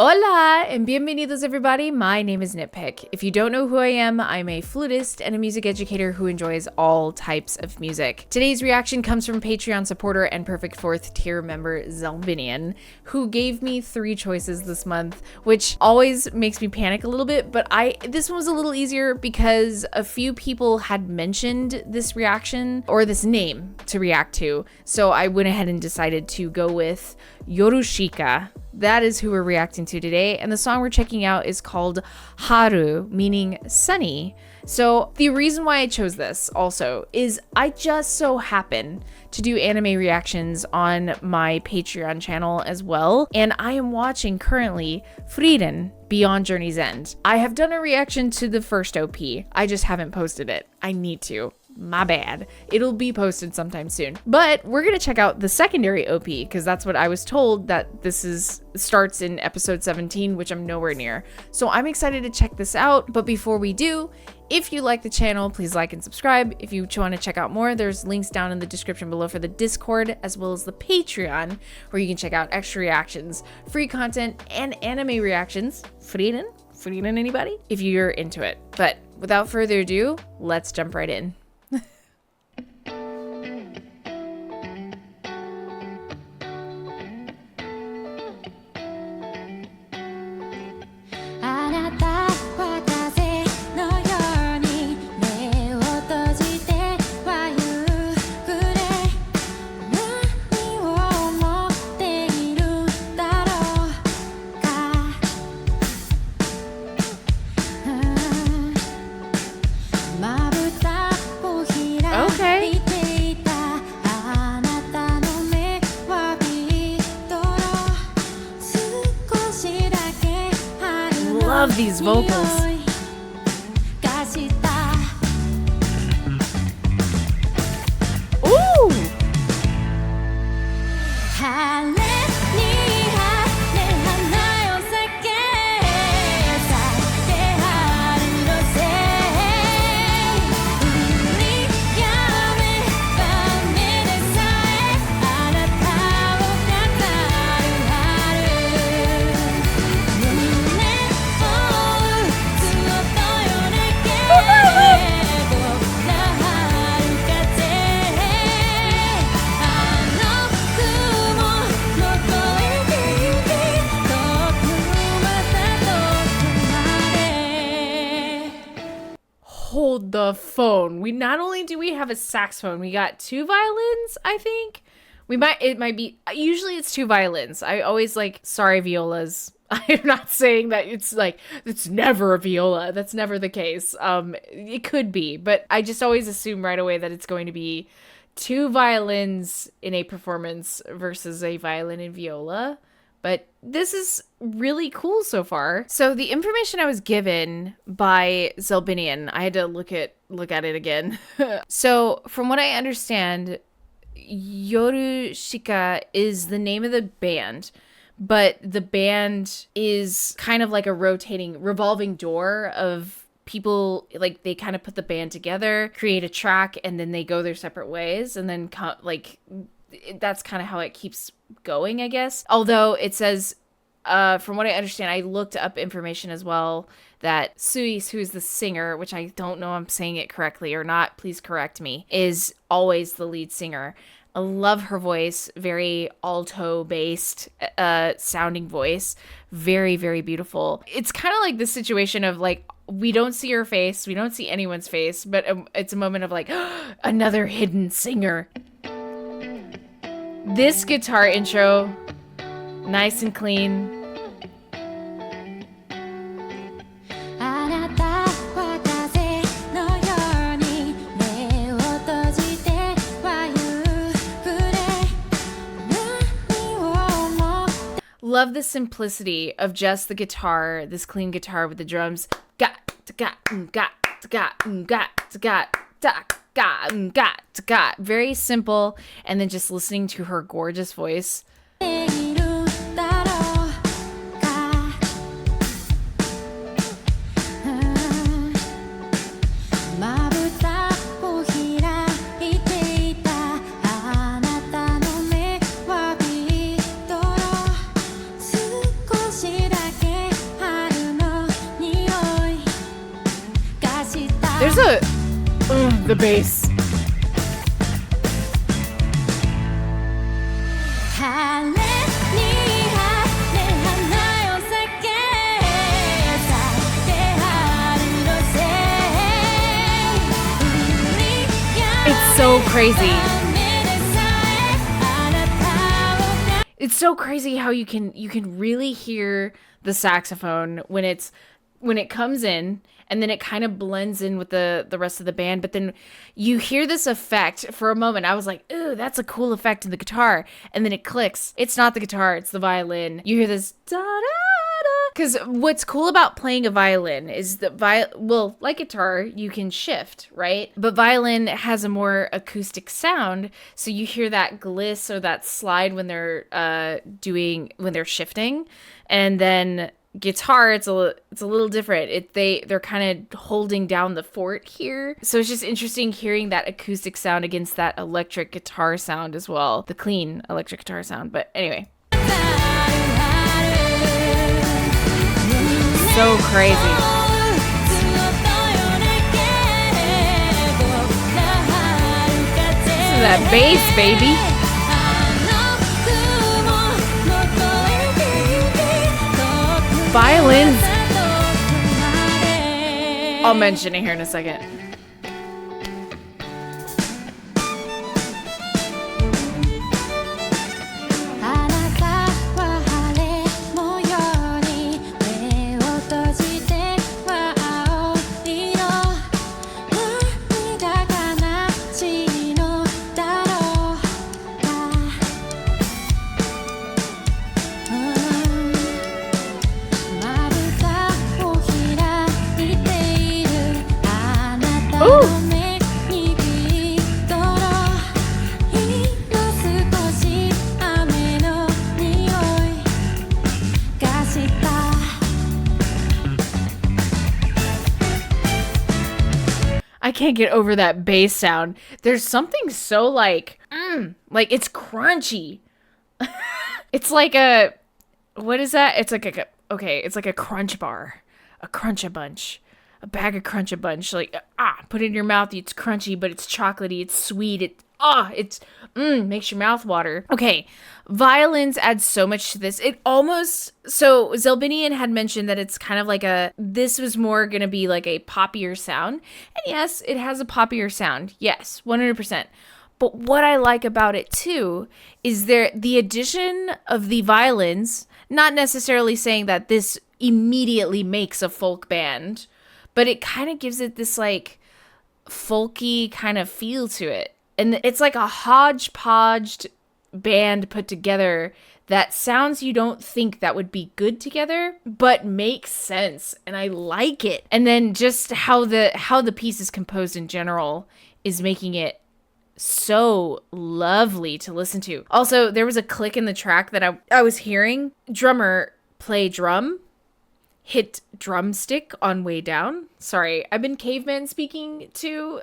Hola and bienvenidos everybody, my name is NittPicc. If you don't know who I am, I'm a flutist and a music educator who enjoys all types of music. Today's reaction comes from Patreon supporter and perfect 4th tier member Zelbinian, who gave me 3 choices this month, which always makes me panic a little bit, but this one was a little easier because a few people had mentioned this reaction, or this name to react to, so I went ahead and decided to go with Yorushika. That is who we're reacting to today, and the song we're checking out is called Haru, meaning sunny. So the reason why I chose this also is I just so happen to do anime reactions on my Patreon channel as well, and I am watching currently Frieren, Beyond Journey's End. I have done a reaction to the first OP, I just haven't posted it. I need to. My bad. It'll be posted sometime soon. But we're gonna check out the secondary OP because that's what I was told, that this starts in episode 17, which I'm nowhere near. So I'm excited to check this out. But before we do, if you like the channel, please like and subscribe. If you want to check out more, there's links down in the description below for the Discord as well as the Patreon, where you can check out extra reactions, free content, and anime reactions. Frieren anybody? If you're into it. But without further ado, let's jump right in. Love these vocals. Hold the phone. We not only do we have a saxophone, we got 2 violins, I think. It might be, usually it's 2 violins. I always sorry violas. I'm not saying that it's never a viola. That's never the case. It could be, but I just always assume right away that it's going to be 2 violins in a performance versus a violin and viola. But this is really cool so far. So the information I was given by Zelbinian, I had to look at it again. So from what I understand, Yorushika is the name of the band, but the band is kind of like a revolving door of people. Like, they kind of put the band together, create a track, and then they go their separate ways, and then that's kind of how it keeps going, I guess. Although it says, from what I understand, I looked up information as well, that Suis, who's the singer, which I don't know if I'm saying it correctly or not, please correct me, is always the lead singer. I love her voice, very alto-based sounding voice, very, very beautiful. It's kind of like the situation of we don't see her face, we don't see anyone's face, but it's a moment of another hidden singer. This guitar intro, nice and clean. Love the simplicity of just the guitar, this clean guitar with the drums. Very simple, and then just listening to her gorgeous voice. There's a the bass. It's so crazy. It's so crazy how you can really hear the saxophone when it comes in, and then it kind of blends in with the rest of the band. But then you hear this effect for a moment. I was like, ooh, that's a cool effect in the guitar. And then it clicks. It's not the guitar, it's the violin. You hear this da da da. Because what's cool about playing a violin is that well, like guitar, you can shift, right? But violin has a more acoustic sound, so you hear that gliss or that slide when they're when they're shifting, and then guitar, it's a little different. They're kind of holding down the fort here, so it's just interesting hearing that acoustic sound against that electric guitar sound as well, the clean electric guitar sound. But anyway, so crazy. This is that bass, baby. Violins. I'll mention it here in a second. I can't get over that bass sound. There's something so like it's crunchy. It's like a, what is that? It's like it's like a crunch bar, a Crunch-A-Bunch, a bag of Crunch-A-Bunch. Like, put it in your mouth. It's crunchy, but it's chocolatey. It's sweet. It's makes your mouth water. Okay, violins add so much to this. It almost, so Zelbinian had mentioned that it's kind of like this was more gonna be like a poppier sound. And yes, it has a poppier sound. Yes, 100%. But what I like about it too is the addition of the violins, not necessarily saying that this immediately makes a folk band, but it kind of gives it this like folky kind of feel to it. And it's like a hodgepodge band put together that sounds you don't think that would be good together, but makes sense. And I like it. And then just how the piece is composed in general is making it so lovely to listen to. Also, there was a click in the track that I was hearing. Drummer play drum, hit drumstick on way down. Sorry, I've been caveman speaking too.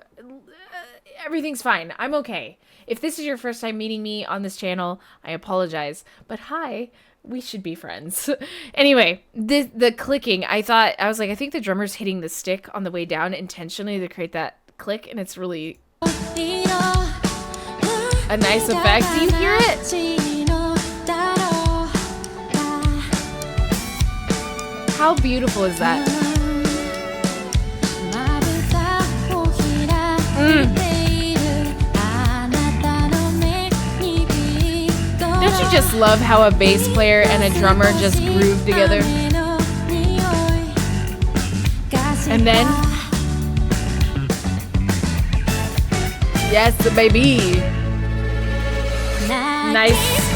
Everything's fine. I'm okay. If this is your first time meeting me on this channel, I apologize. But hi, we should be friends. Anyway, the clicking, I was like, I think the drummer's hitting the stick on the way down intentionally to create that click, and it's really a nice effect. Do you hear it? How beautiful is that? Don't you just love how a bass player and a drummer just groove together? And then, yes, baby. Nice.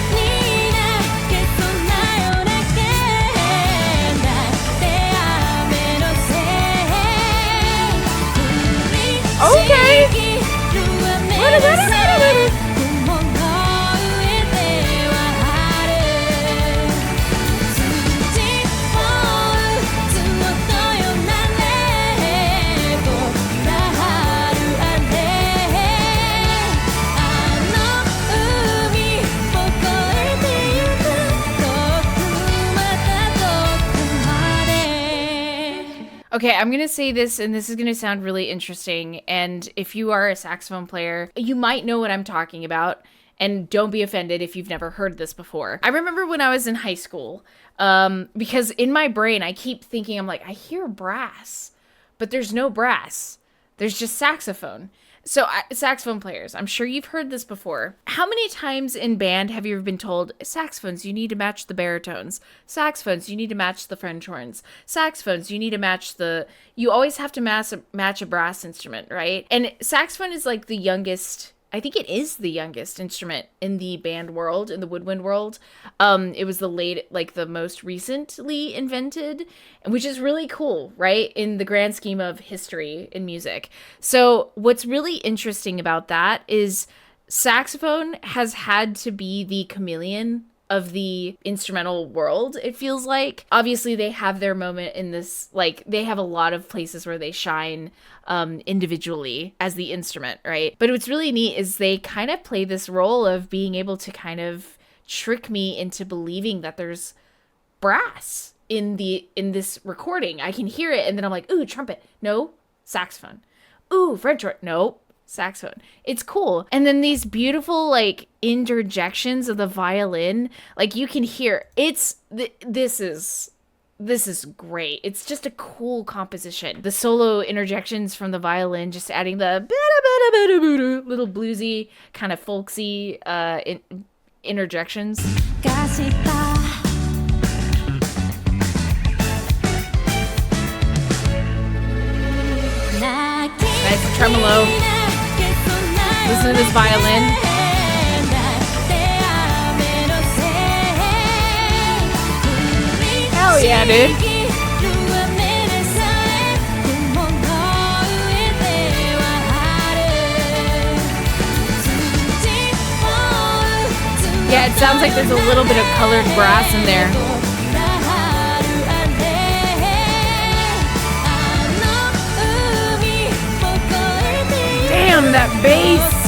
Okay. Okay, I'm going to say this, and this is going to sound really interesting. And if you are a saxophone player, you might know what I'm talking about. And don't be offended if you've never heard this before. I remember when I was in high school, because in my brain, I keep thinking, I'm like, I hear brass, but there's no brass. There's just saxophone. So saxophone players, I'm sure you've heard this before. How many times in band have you ever been told, saxophones, you need to match the baritones. Saxophones, you need to match the French horns. Saxophones, you need to match you always have to match a brass instrument, right? And saxophone is like the youngest, I think it is the youngest instrument in the band world, in the woodwind world. It was the most recently invented, which is really cool, right? In the grand scheme of history in music. So what's really interesting about that is saxophone has had to be the chameleon of the instrumental world, it feels like. Obviously, they have their moment in this, like, they have a lot of places where they shine individually as the instrument, right? But what's really neat is they kind of play this role of being able to kind of trick me into believing that there's brass in this recording. I can hear it, and then I'm like, ooh, trumpet. No, saxophone. Ooh, French horn. No, saxophone. It's cool. And then these beautiful like interjections of the violin, like you can hear this is great. It's just a cool composition. The solo interjections from the violin, just adding the little bluesy, kind of folksy interjections. Nice tremolo. Listen to this violin. Hell yeah, dude. Yeah, it sounds like there's a little bit of colored brass in there. Damn, that bass!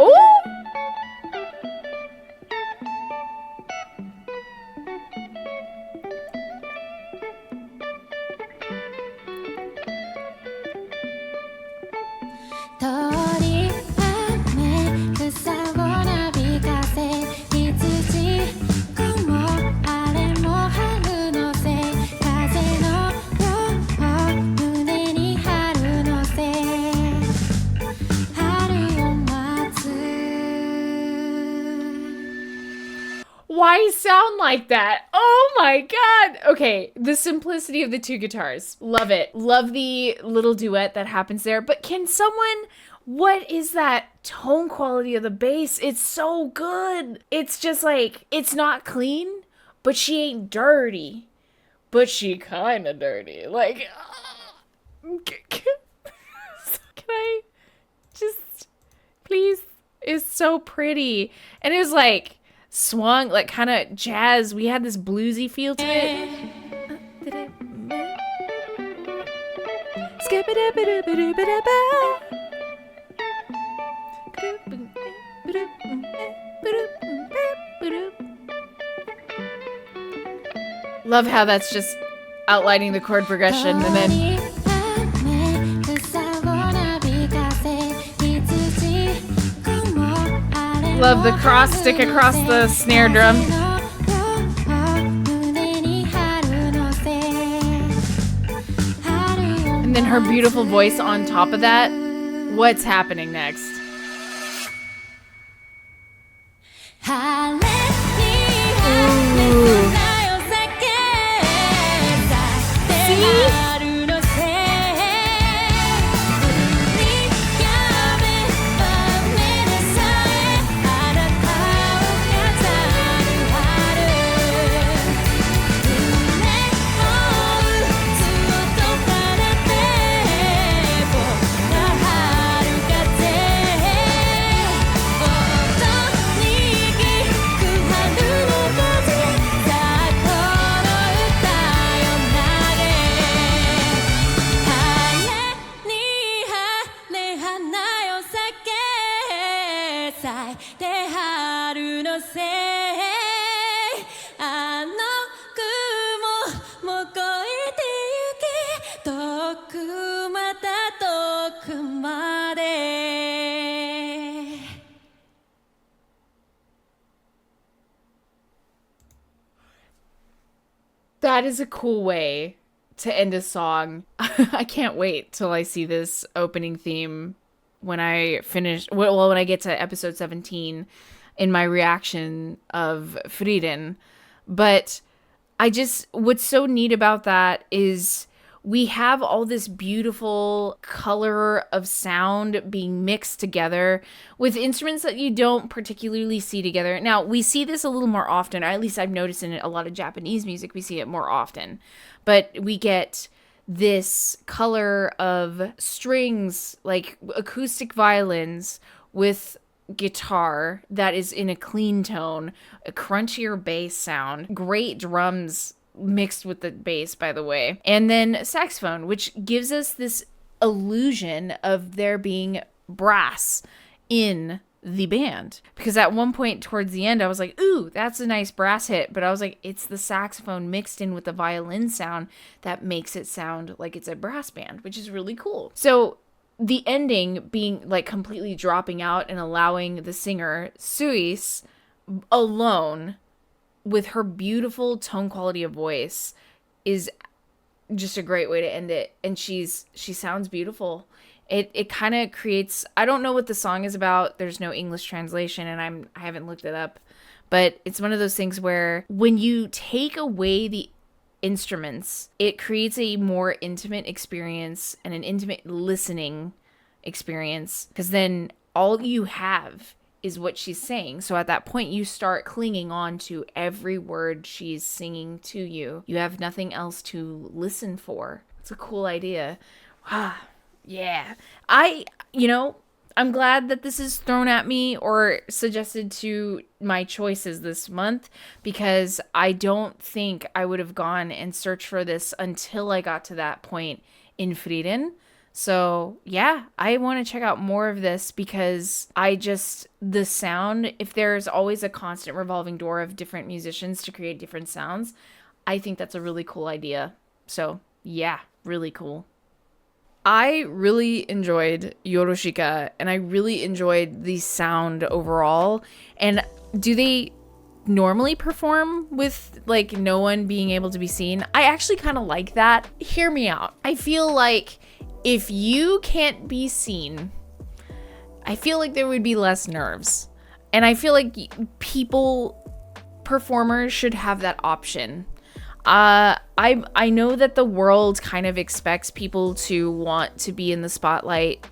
Oh! Why sound like that? Oh my god. Okay, the simplicity of the two guitars. Love it. Love the little duet that happens there. But what is that tone quality of the bass? It's so good. It's just like, it's not clean, but she ain't dirty. But she kind of dirty. Like, can I just, please? It's so pretty. And it was like, swung, like kind of jazz. We had this bluesy feel to it. Love how that's just outlining the chord progression, and then love the cross stick across the snare drum. And then her beautiful voice on top of that. What's happening next? Ooh. See? 咲いて春のせいあの雲も越えてゆけ遠くまた遠くまで That is a cool way to end a song. I can't wait till I see this opening theme when I finish, well, when I get to episode 17 in my reaction of Frieren. But what's so neat about that is we have all this beautiful color of sound being mixed together with instruments that you don't particularly see together. Now, we see this a little more often, or at least I've noticed in a lot of Japanese music, we see it more often. But we get this color of strings, like acoustic violins with guitar that is in a clean tone, a crunchier bass sound, great drums mixed with the bass, by the way, and then saxophone, which gives us this illusion of there being brass in the band. Because at one point towards the end, I was like, ooh, that's a nice brass hit. But I was like, it's the saxophone mixed in with the violin sound that makes it sound like it's a brass band, which is really cool. So the ending being like completely dropping out and allowing the singer, Suis, alone with her beautiful tone quality of voice is just a great way to end it. And she sounds beautiful. It kind of creates, I don't know what the song is about. There's no English translation and I haven't looked it up, but it's one of those things where when you take away the instruments, it creates a more intimate experience and an intimate listening experience, because then all you have is what she's saying. So at that point, you start clinging on to every word she's singing to you. You have nothing else to listen for. It's a cool idea. Wow. Yeah. I'm glad that this is thrown at me or suggested to my choices this month, because I don't think I would have gone and searched for this until I got to that point in Frieren. So yeah, I want to check out more of this, because the sound, if there's always a constant revolving door of different musicians to create different sounds, I think that's a really cool idea. So yeah, really cool. I really enjoyed Yorushika, and I really enjoyed the sound overall. And do they normally perform with like no one being able to be seen? I actually kind of like that. Hear me out. I feel like if you can't be seen, I feel like there would be less nerves. And I feel like performers should have that option. I know that the world kind of expects people to want to be in the spotlight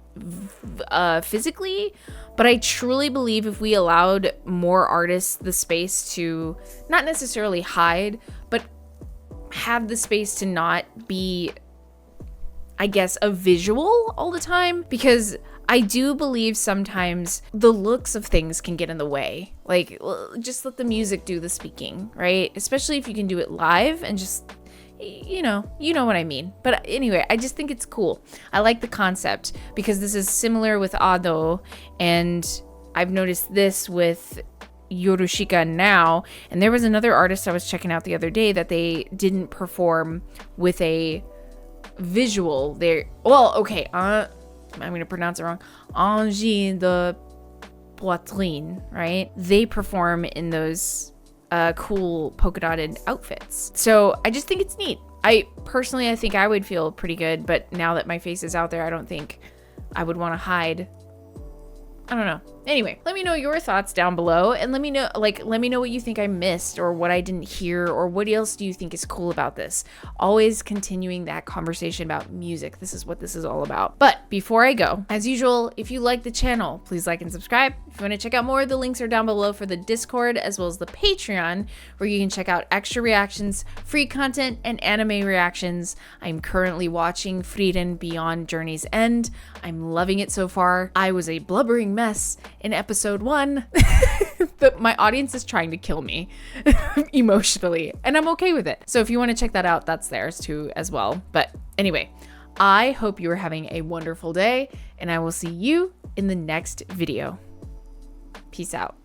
physically, but I truly believe if we allowed more artists the space to not necessarily hide, but have the space to not be, I guess, a visual all the time, because I do believe sometimes the looks of things can get in the way. Like, just let the music do the speaking, right? Especially if you can do it live and just, you know what I mean. But anyway, I just think it's cool. I like the concept, because this is similar with Ado, and I've noticed this with Yorushika now. And there was another artist I was checking out the other day that they didn't perform with a visual. I'm going to pronounce it wrong. Angie de Poitrine, right? They perform in those cool polka dotted outfits. So I just think it's neat. I think I would feel pretty good, but now that my face is out there, I don't think I would want to hide. I don't know. Anyway, let me know your thoughts down below, and let me know what you think I missed, or what I didn't hear, or what else do you think is cool about this. Always continuing that conversation about music. This is what this is all about. But before I go, as usual, if you like the channel, please like and subscribe. If you want to check out more, the links are down below for the Discord as well as the Patreon, where you can check out extra reactions, free content, and anime reactions. I'm currently watching Frieren Beyond Journey's End. I'm loving it so far. I was a blubbering mess in episode 1, but my audience is trying to kill me emotionally, and I'm okay with it. So if you want to check that out, that's theirs too as well. But anyway, I hope you are having a wonderful day, and I will see you in the next video. Peace out.